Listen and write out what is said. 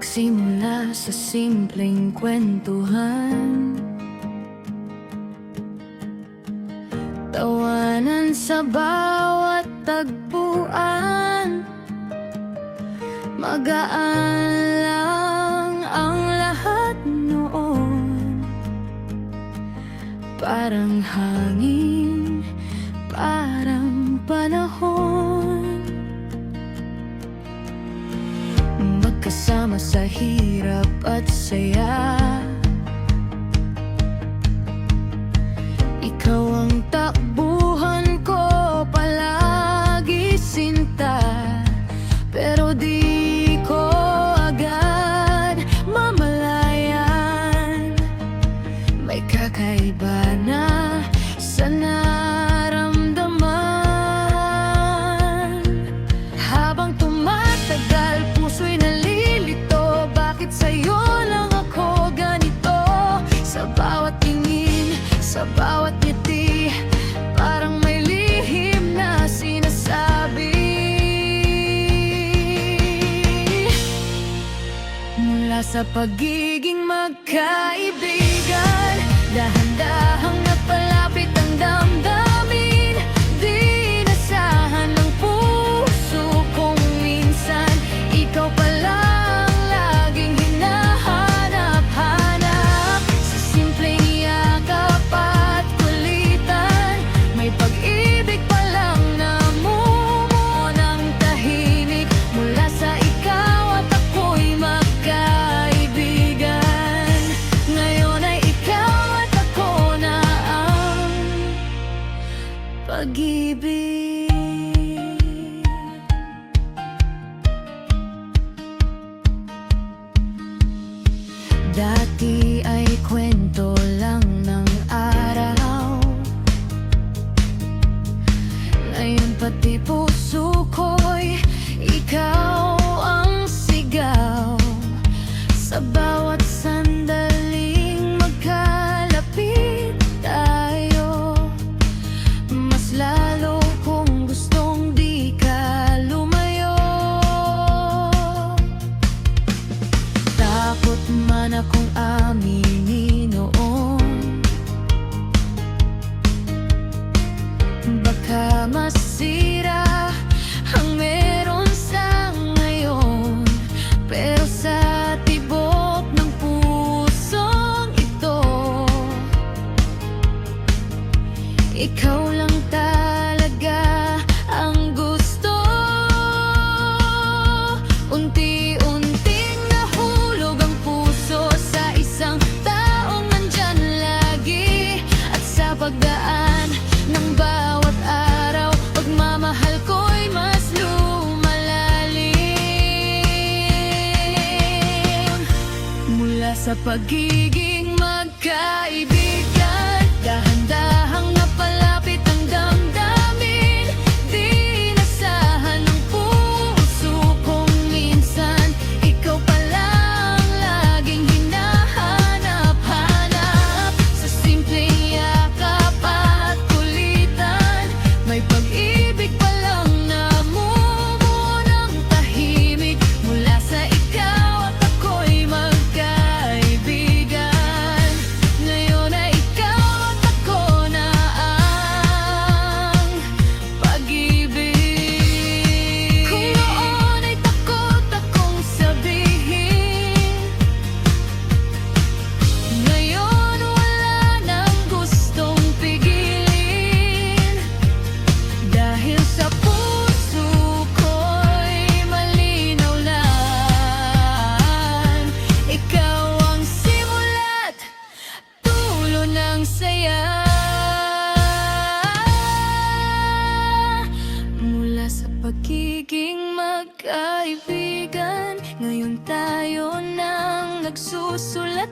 Nagsimula sa simpleng kwentuhan, tawanan sa bawat tagpuan. Magaan lang ang lahat noon, parang hangin, parang panahon. Magkasama sa hirap at saya, ikaw ang takbuhan ko palagi, sinta. Pero di ko agad mamalayan, may kakaiba na sa naramdaman. Habang tumatagal, puso'y nalilito. Bakit sa'yo lang ako ganito? Sa bawat tingin, sa bawat ngiti, parang may lihim na sinasabi. Mula sa pagiging magkaibigan, dahan-dahang napalapit ang damdamin. Di nasahan ng puso kung minsan ikaw pala ang laging hinahanap-hanap. Sa simpleng yakap at kulitan, may pag-ibig palang namumuo ng tahimik. Mula sa ikaw at ako'y magkaibigan, ngayon ay ikaw at ako na ang pag-ibig. Dati ay kwento lang ng araw, ngayon pati puso ko'y ikaw ang sigaw. Sa bawat sandaling magkalapit tayo, mas lalo kong gustong di ka lumayo. Takot man akong aminin noon, baka masira ang meron sa ngayon. Pero sa tibok ng pusong ito, ikaw lang talaga ang gusto. Unti-unting nahulog ang puso sa isang taong nandyan lagi. At sa pagdaan ng bawat araw, pagmamahal ko'y mas lumalalim. Mula sa pagiging magkaibigan, dahan-dahang napalapit ang damdamin. Di nasahan ng puso kung minsan ikaw pala ang laging hinahanap-hanap. Sa simpleng yakap at kulitan, may pag-ibig palang namumuo ng tahimik. Mula sa ikaw at ako'y magkaibigan, ngayon ay ikaw at ako na ang pag-ibig. Kung noon ay takot akong sabihin, ngayon wala nang gustong pigilin. Dahil sa puso ko'y malinaw na ikaw ang simula't dulo ng saya. Mula sa pagiging magkaibigan, ngayon tayo nang nagsusulat